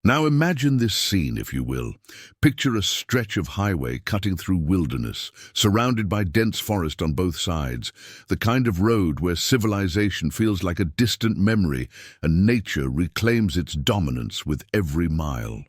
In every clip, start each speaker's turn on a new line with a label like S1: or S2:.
S1: Now imagine this scene, if you will. Picture a stretch of highway cutting through wilderness, surrounded by dense forest on both sides, the kind of road where civilization feels like a distant memory and nature reclaims its dominance with every mile.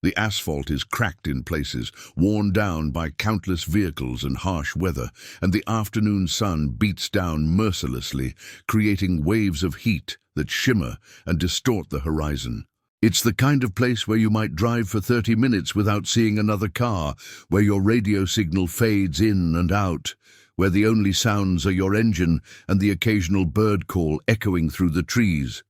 S1: The asphalt is cracked in places, worn down by countless vehicles and harsh weather, and the afternoon sun beats down mercilessly, creating waves of heat that shimmer and distort the horizon. It's the kind of place where you might drive for 30 minutes without seeing another car, where your radio signal fades in and out, where the only sounds are your engine and the occasional bird call echoing through the trees.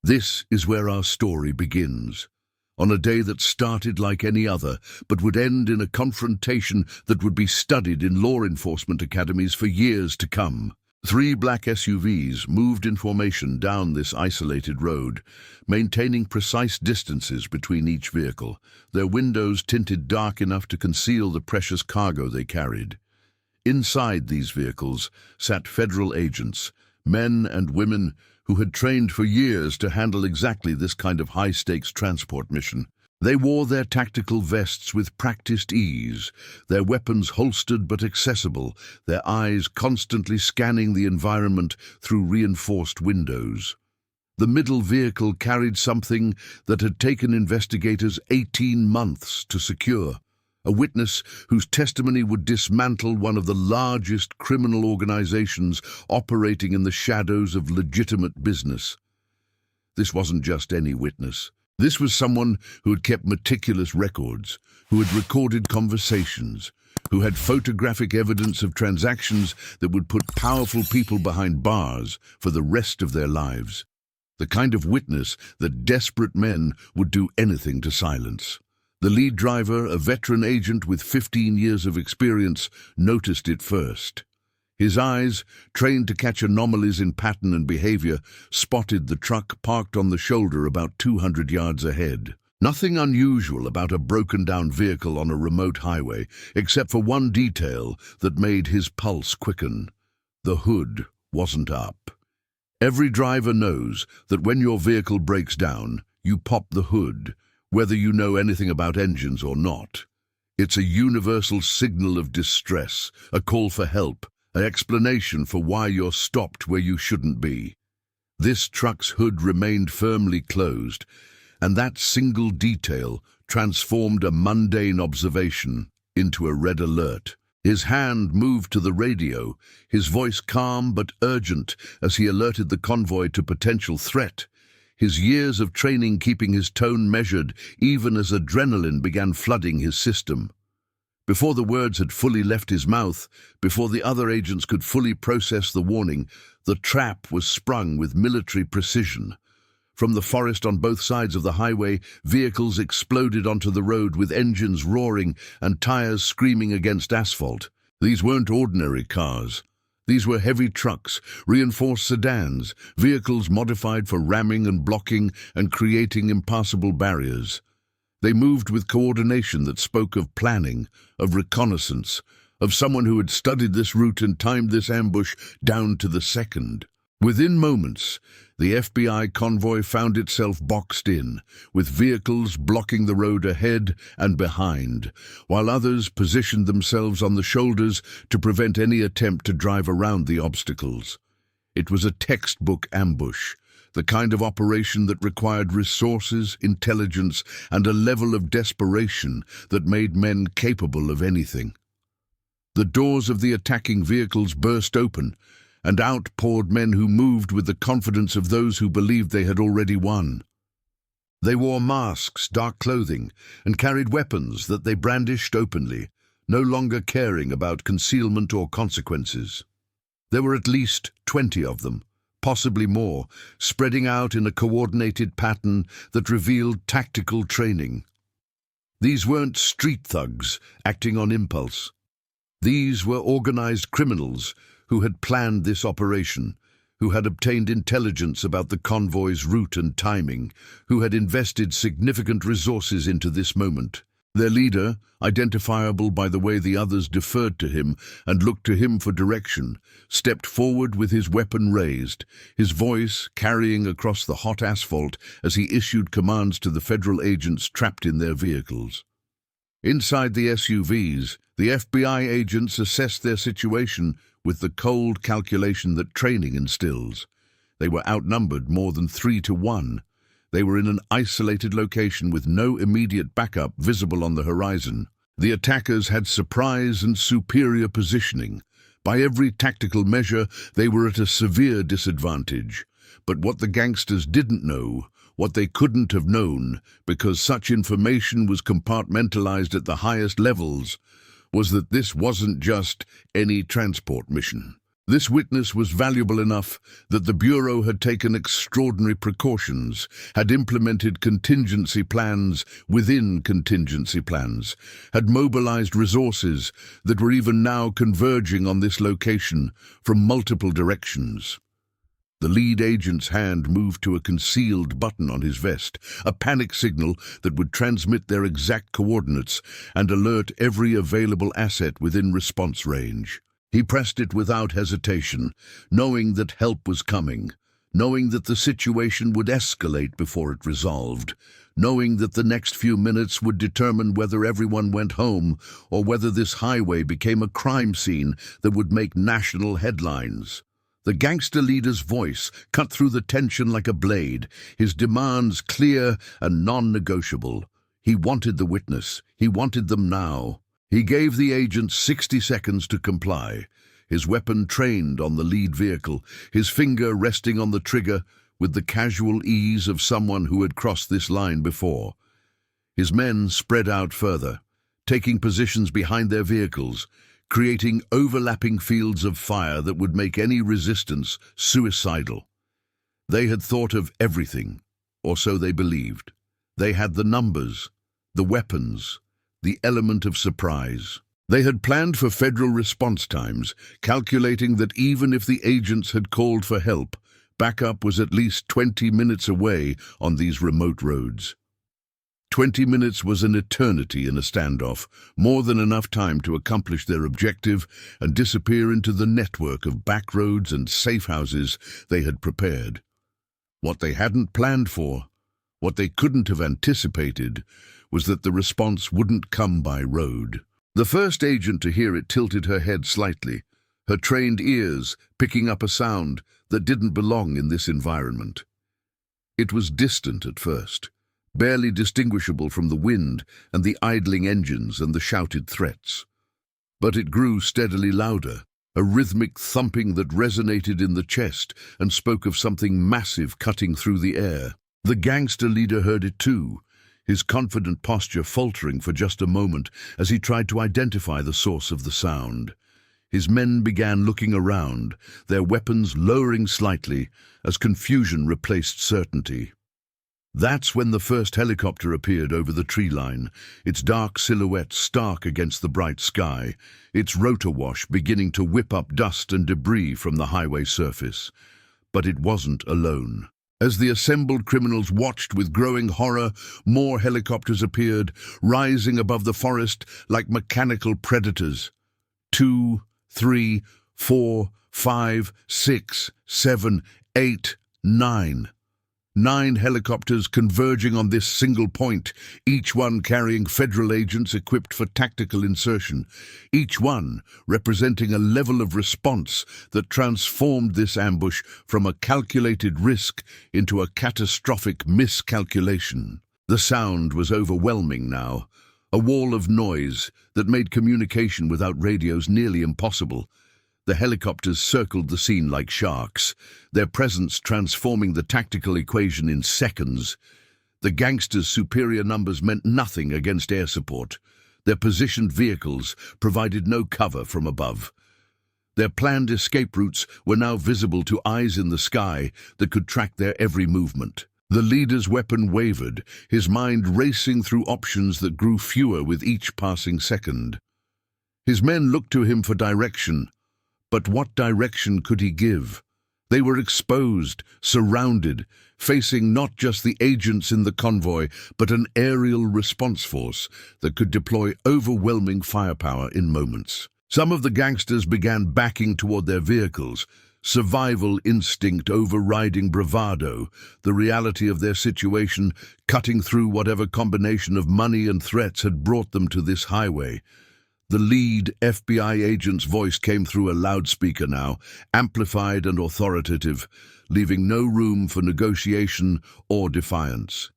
S1: This is where our story begins, on a day that started like any other, but would end in a confrontation that would be studied in law enforcement academies for years to come. 3 black SUVs moved in formation down this isolated road, maintaining precise distances between each vehicle, their windows tinted dark enough to conceal the precious cargo they carried. Inside these vehicles sat federal agents, men and women who had trained for years to handle exactly this kind of high-stakes transport mission. They wore their tactical vests with practiced ease, their weapons holstered but accessible, their eyes constantly scanning the environment through reinforced windows. The middle vehicle carried something that had taken investigators 18 months to secure, a witness whose testimony would dismantle one of the largest criminal organizations operating in the shadows of legitimate business. This wasn't just any witness. This was someone who had kept meticulous records, who had recorded conversations, who had photographic evidence of transactions that would put powerful people behind bars for the rest of their lives. The kind of witness that desperate men would do anything to silence. The lead driver, a veteran agent with 15 years of experience, noticed it first. His eyes, trained to catch anomalies in pattern and behavior, spotted the truck parked on the shoulder about 200 yards ahead. Nothing unusual about a broken-down vehicle on a remote highway, except for one detail that made his pulse quicken. The hood wasn't up. Every driver knows that when your vehicle breaks down, you pop the hood, whether you know anything about engines or not. It's a universal signal of distress, a call for help, an explanation for why you're stopped where you shouldn't be. This truck's hood remained firmly closed, and that single detail transformed a mundane observation into a red alert. His hand moved to the radio, his voice calm but urgent as he alerted the convoy to potential threat, his years of training keeping his tone measured even as adrenaline began flooding his system. Before the words had fully left his mouth, before the other agents could fully process the warning, the trap was sprung with military precision. From the forest on both sides of the highway, vehicles exploded onto the road with engines roaring and tires screaming against asphalt. These weren't ordinary cars. These were heavy trucks, reinforced sedans, vehicles modified for ramming and blocking and creating impassable barriers. They moved with coordination that spoke of planning, of reconnaissance, of someone who had studied this route and timed this ambush down to the second. Within moments, the FBI convoy found itself boxed in, with vehicles blocking the road ahead and behind, while others positioned themselves on the shoulders to prevent any attempt to drive around the obstacles. It was a textbook ambush, the kind of operation that required resources, intelligence, and a level of desperation that made men capable of anything. The doors of the attacking vehicles burst open, and out poured men who moved with the confidence of those who believed they had already won. They wore masks, dark clothing, and carried weapons that they brandished openly, no longer caring about concealment or consequences. There were at least 20 of them, possibly more, spreading out in a coordinated pattern that revealed tactical training. These weren't street thugs acting on impulse. These were organized criminals who had planned this operation, who had obtained intelligence about the convoy's route and timing, who had invested significant resources into this moment. Their leader, identifiable by the way the others deferred to him and looked to him for direction, stepped forward with his weapon raised, his voice carrying across the hot asphalt as he issued commands to the federal agents trapped in their vehicles. Inside the SUVs, the FBI agents assessed their situation with the cold calculation that training instills. They were outnumbered more than 3-1. They were in an isolated location with no immediate backup visible on the horizon. The attackers had surprise and superior positioning. By every tactical measure, they were at a severe disadvantage. But what the gangsters didn't know, what they couldn't have known, because such information was compartmentalized at the highest levels, was that this wasn't just any transport mission. This witness was valuable enough that the Bureau had taken extraordinary precautions, had implemented contingency plans within contingency plans, had mobilized resources that were even now converging on this location from multiple directions. The lead agent's hand moved to a concealed button on his vest, a panic signal that would transmit their exact coordinates and alert every available asset within response range. He pressed it without hesitation, knowing that help was coming, knowing that the situation would escalate before it resolved, knowing that the next few minutes would determine whether everyone went home or whether this highway became a crime scene that would make national headlines. The gangster leader's voice cut through the tension like a blade, his demands clear and non-negotiable. He wanted the witness. He wanted them now. He gave the agent 60 seconds to comply, his weapon trained on the lead vehicle, his finger resting on the trigger with the casual ease of someone who had crossed this line before. His men spread out further, taking positions behind their vehicles, creating overlapping fields of fire that would make any resistance suicidal. They had thought of everything, or so they believed. They had the numbers, the weapons, the element of surprise. They had planned for federal response times, calculating that even if the agents had called for help, backup was at least 20 minutes away on these remote roads. 20 minutes was an eternity in a standoff, more than enough time to accomplish their objective and disappear into the network of back roads and safe houses they had prepared. What they hadn't planned for, what they couldn't have anticipated, was that the response wouldn't come by road. The first agent to hear it tilted her head slightly, her trained ears picking up a sound that didn't belong in this environment. It was distant at first, barely distinguishable from the wind and the idling engines and the shouted threats. But it grew steadily louder, a rhythmic thumping that resonated in the chest and spoke of something massive cutting through the air. The gangster leader heard it too, his confident posture faltering for just a moment as he tried to identify the source of the sound. His men began looking around, their weapons lowering slightly as confusion replaced certainty. That's when the first helicopter appeared over the tree line, its dark silhouette stark against the bright sky, its rotor wash beginning to whip up dust and debris from the highway surface. But it wasn't alone. As the assembled criminals watched with growing horror, more helicopters appeared, rising above the forest like mechanical predators. 2, 3, 4, 5, 6, 7, 8, 9. 9 helicopters converging on this single point, each one carrying federal agents equipped for tactical insertion, each one representing a level of response that transformed this ambush from a calculated risk into a catastrophic miscalculation. The sound was overwhelming now, a wall of noise that made communication without radios nearly impossible. The helicopters circled the scene like sharks, their presence transforming the tactical equation in seconds. The gangsters' superior numbers meant nothing against air support. Their positioned vehicles provided no cover from above. Their planned escape routes were now visible to eyes in the sky that could track their every movement. The leader's weapon wavered, his mind racing through options that grew fewer with each passing second. His men looked to him for direction. But what direction could he give? They were exposed, surrounded, facing not just the agents in the convoy, but an aerial response force that could deploy overwhelming firepower in moments. Some of the gangsters began backing toward their vehicles, survival instinct overriding bravado, the reality of their situation cutting through whatever combination of money and threats had brought them to this highway. The lead FBI agent's voice came through a loudspeaker now, amplified and authoritative, leaving no room for negotiation or defiance.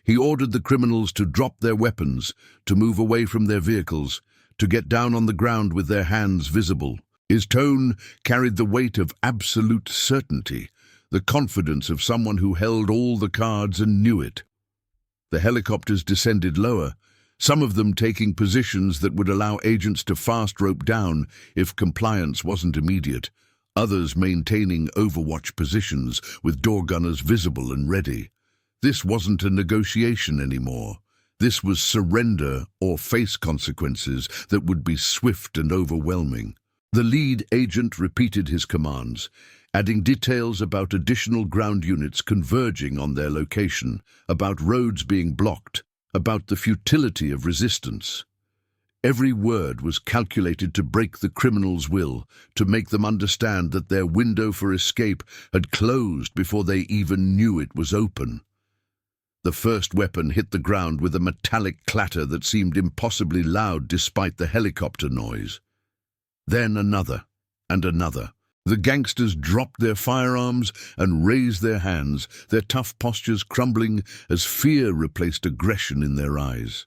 S1: He ordered the criminals to drop their weapons, to move away from their vehicles, to get down on the ground with their hands visible. His tone carried the weight of absolute certainty, the confidence of someone who held all the cards and knew it. The helicopters descended lower, some of them taking positions that would allow agents to fast rope down if compliance wasn't immediate, others maintaining overwatch positions with door gunners visible and ready. This wasn't a negotiation anymore. This was surrender or face consequences that would be swift and overwhelming. The lead agent repeated his commands, adding details about additional ground units converging on their location, about roads being blocked, about the futility of resistance. Every word was calculated to break the criminals' will, to make them understand that their window for escape had closed before they even knew it was open. The first weapon hit the ground with a metallic clatter that seemed impossibly loud despite the helicopter noise. Then another, and another. The gangsters dropped their firearms and raised their hands, their tough postures crumbling as fear replaced aggression in their eyes.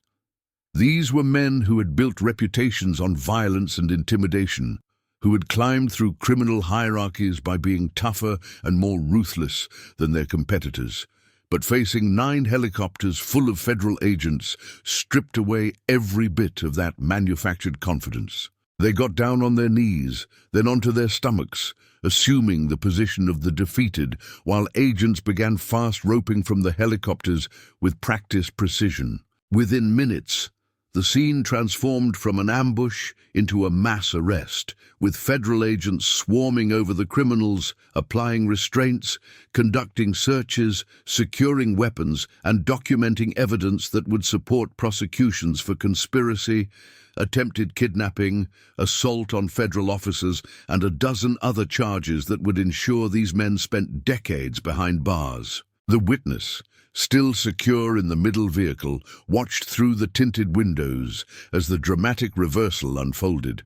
S1: These were men who had built reputations on violence and intimidation, who had climbed through criminal hierarchies by being tougher and more ruthless than their competitors, but facing 9 helicopters full of federal agents stripped away every bit of that manufactured confidence. They got down on their knees, then onto their stomachs, assuming the position of the defeated, while agents began fast roping from the helicopters with practiced precision. Within minutes, the scene transformed from an ambush into a mass arrest, with federal agents swarming over the criminals, applying restraints, conducting searches, securing weapons, and documenting evidence that would support prosecutions for conspiracy, attempted kidnapping, assault on federal officers, and a dozen other charges that would ensure these men spent decades behind bars. The witness, still secure in the middle vehicle, watched through the tinted windows as the dramatic reversal unfolded.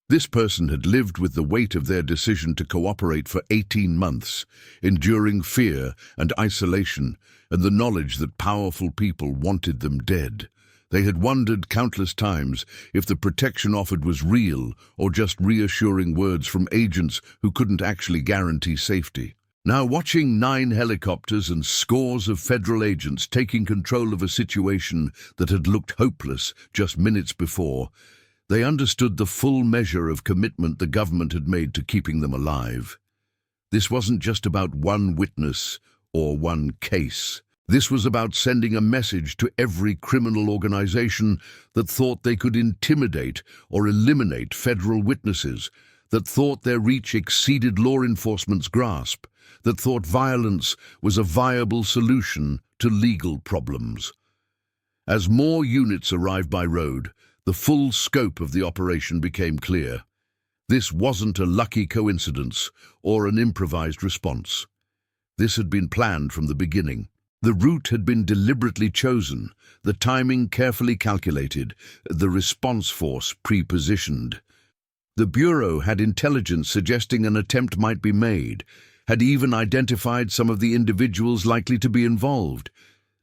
S1: This person had lived with the weight of their decision to cooperate for 18 months, enduring fear and isolation and the knowledge that powerful people wanted them dead. They had wondered countless times if the protection offered was real or just reassuring words from agents who couldn't actually guarantee safety. Now, watching 9 helicopters and scores of federal agents taking control of a situation that had looked hopeless just minutes before, they understood the full measure of commitment the government had made to keeping them alive. This wasn't just about one witness or one case. This was about sending a message to every criminal organization that thought they could intimidate or eliminate federal witnesses, that thought their reach exceeded law enforcement's grasp, that thought violence was a viable solution to legal problems. As more units arrived by road, the full scope of the operation became clear. This wasn't a lucky coincidence or an improvised response. This had been planned from the beginning. The route had been deliberately chosen, the timing carefully calculated, the response force pre-positioned. The Bureau had intelligence suggesting an attempt might be made, had even identified some of the individuals likely to be involved,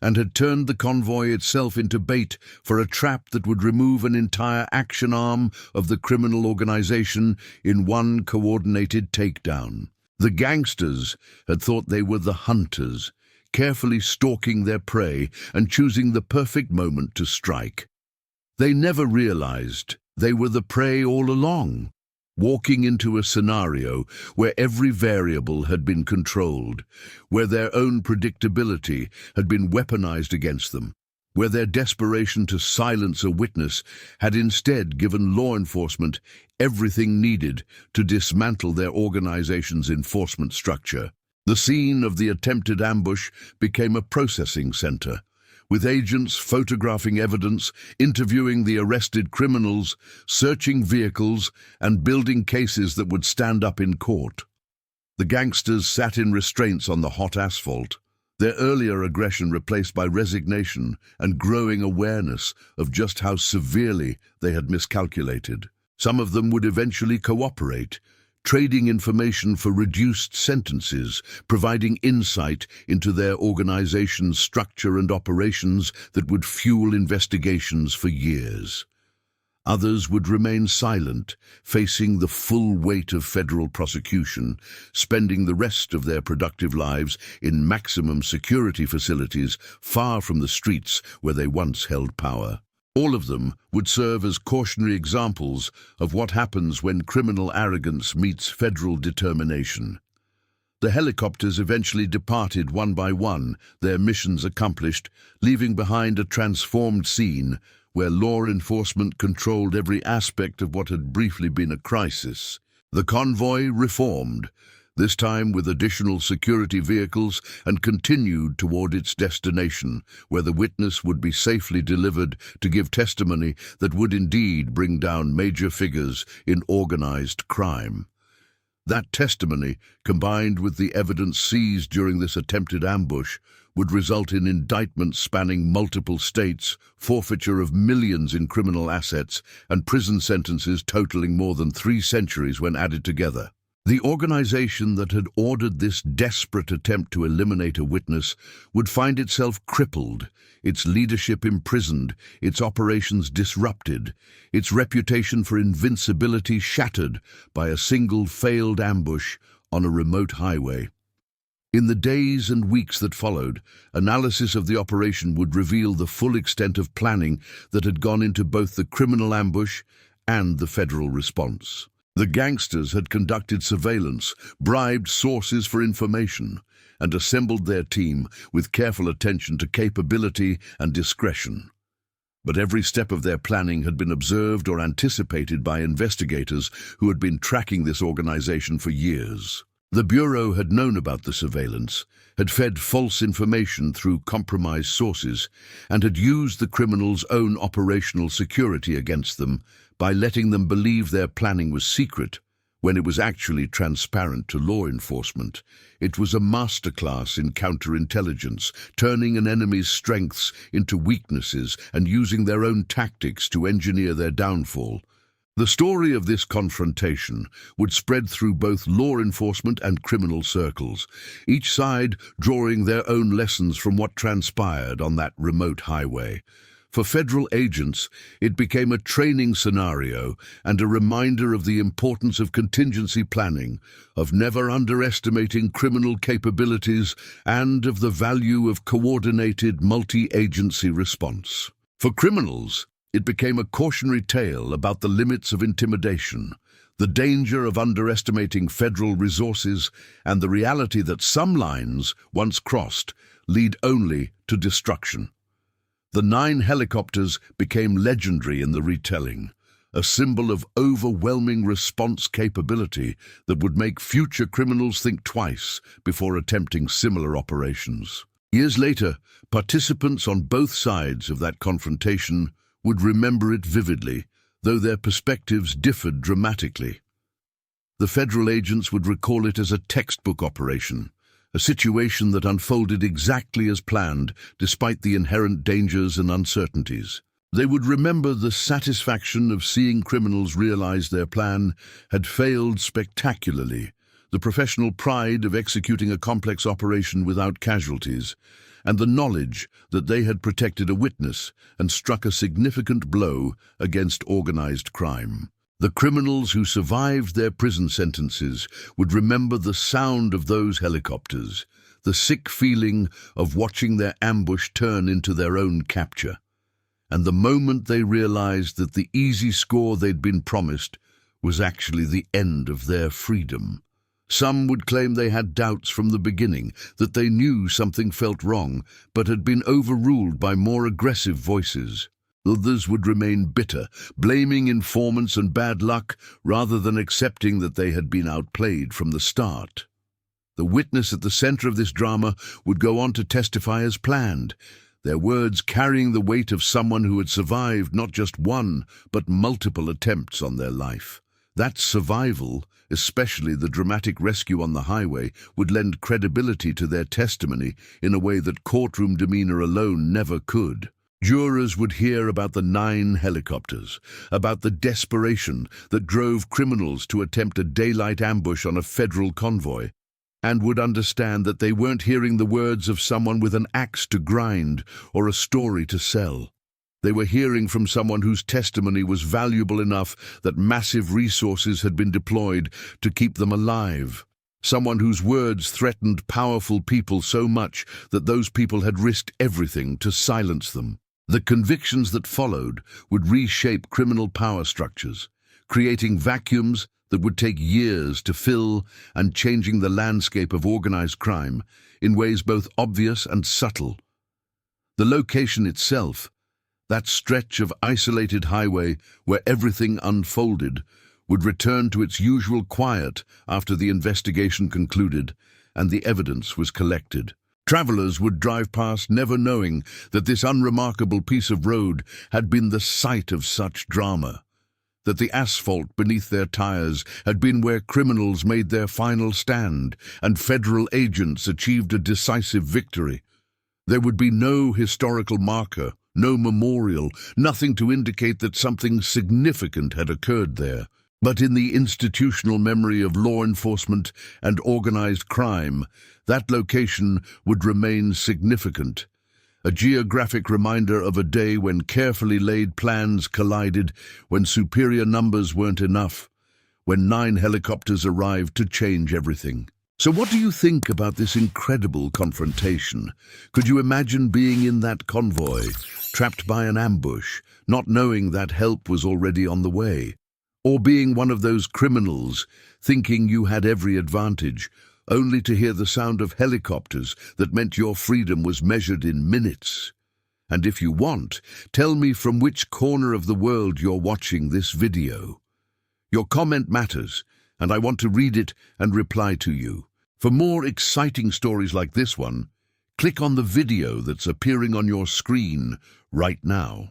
S1: and had turned the convoy itself into bait for a trap that would remove an entire action arm of the criminal organization in one coordinated takedown. The gangsters had thought they were the hunters, carefully stalking their prey and choosing the perfect moment to strike. They never realized they were the prey all along, walking into a scenario where every variable had been controlled, where their own predictability had been weaponized against them, where their desperation to silence a witness had instead given law enforcement everything needed to dismantle their organization's enforcement structure. The scene of the attempted ambush became a processing center, with agents photographing evidence, interviewing the arrested criminals, searching vehicles, and building cases that would stand up in court. The gangsters sat in restraints on the hot asphalt, their earlier aggression replaced by resignation and growing awareness of just how severely they had miscalculated. Some of them would eventually cooperate, trading information for reduced sentences, providing insight into their organization's structure and operations that would fuel investigations for years. Others would remain silent, facing the full weight of federal prosecution, spending the rest of their productive lives in maximum security facilities far from the streets where they once held power. All of them would serve as cautionary examples of what happens when criminal arrogance meets federal determination. The helicopters eventually departed one by one, their missions accomplished, leaving behind a transformed scene where law enforcement controlled every aspect of what had briefly been a crisis. The convoy reformed, this time with additional security vehicles, and continued toward its destination, where the witness would be safely delivered to give testimony that would indeed bring down major figures in organized crime. That testimony, combined with the evidence seized during this attempted ambush, would result in indictments spanning multiple states, forfeiture of millions in criminal assets, and prison sentences totaling more than 3 centuries when added together. The organization that had ordered this desperate attempt to eliminate a witness would find itself crippled, its leadership imprisoned, its operations disrupted, its reputation for invincibility shattered by a single failed ambush on a remote highway. In the days and weeks that followed, analysis of the operation would reveal the full extent of planning that had gone into both the criminal ambush and the federal response. The gangsters had conducted surveillance, bribed sources for information, and assembled their team with careful attention to capability and discretion. But every step of their planning had been observed or anticipated by investigators who had been tracking this organization for years. The Bureau had known about the surveillance, had fed false information through compromised sources, and had used the criminals' own operational security against them by letting them believe their planning was secret when it was actually transparent to law enforcement. It was a masterclass in counterintelligence, turning an enemy's strengths into weaknesses and using their own tactics to engineer their downfall. The story of this confrontation would spread through both law enforcement and criminal circles, each side drawing their own lessons from what transpired on that remote highway. For federal agents, it became a training scenario and a reminder of the importance of contingency planning, of never underestimating criminal capabilities, and of the value of coordinated multi-agency response. For criminals, it became a cautionary tale about the limits of intimidation, the danger of underestimating federal resources, and the reality that some lines, once crossed, lead only to destruction. The 9 helicopters became legendary in the retelling, a symbol of overwhelming response capability that would make future criminals think twice before attempting similar operations. Years later, participants on both sides of that confrontation would remember it vividly, though their perspectives differed dramatically. The federal agents would recall it as a textbook operation, a situation that unfolded exactly as planned, despite the inherent dangers and uncertainties. They would remember the satisfaction of seeing criminals realize their plan had failed spectacularly, the professional pride of executing a complex operation without casualties, and the knowledge that they had protected a witness and struck a significant blow against organized crime. The criminals who survived their prison sentences would remember the sound of those helicopters, the sick feeling of watching their ambush turn into their own capture, and the moment they realized that the easy score they'd been promised was actually the end of their freedom. Some would claim they had doubts from the beginning, that they knew something felt wrong, but had been overruled by more aggressive voices. Others would remain bitter, blaming informants and bad luck rather than accepting that they had been outplayed from the start. The witness at the center of this drama would go on to testify as planned, their words carrying the weight of someone who had survived not just one, but multiple attempts on their life. That survival, especially the dramatic rescue on the highway, would lend credibility to their testimony in a way that courtroom demeanor alone never could. Jurors would hear about the 9 helicopters, about the desperation that drove criminals to attempt a daylight ambush on a federal convoy, and would understand that they weren't hearing the words of someone with an axe to grind or a story to sell. They were hearing from someone whose testimony was valuable enough that massive resources had been deployed to keep them alive. Someone whose words threatened powerful people so much that those people had risked everything to silence them. The convictions that followed would reshape criminal power structures, creating vacuums that would take years to fill and changing the landscape of organized crime in ways both obvious and subtle. The location itself, that stretch of isolated highway where everything unfolded, would return to its usual quiet after the investigation concluded and the evidence was collected. Travelers would drive past never knowing that this unremarkable piece of road had been the site of such drama, that the asphalt beneath their tires had been where criminals made their final stand and federal agents achieved a decisive victory. There would be no historical marker, no memorial, nothing to indicate that something significant had occurred there. But in the institutional memory of law enforcement and organized crime, that location would remain significant, a geographic reminder of a day when carefully laid plans collided, when superior numbers weren't enough, when 9 helicopters arrived to change everything. So what do you think about this incredible confrontation? Could you imagine being in that convoy, trapped by an ambush, not knowing that help was already on the way? Or being one of those criminals, thinking you had every advantage, only to hear the sound of helicopters that meant your freedom was measured in minutes? And if you want, tell me from which corner of the world you're watching this video. Your comment matters, and I want to read it and reply to you. For more exciting stories like this one, click on the video that's appearing on your screen right now.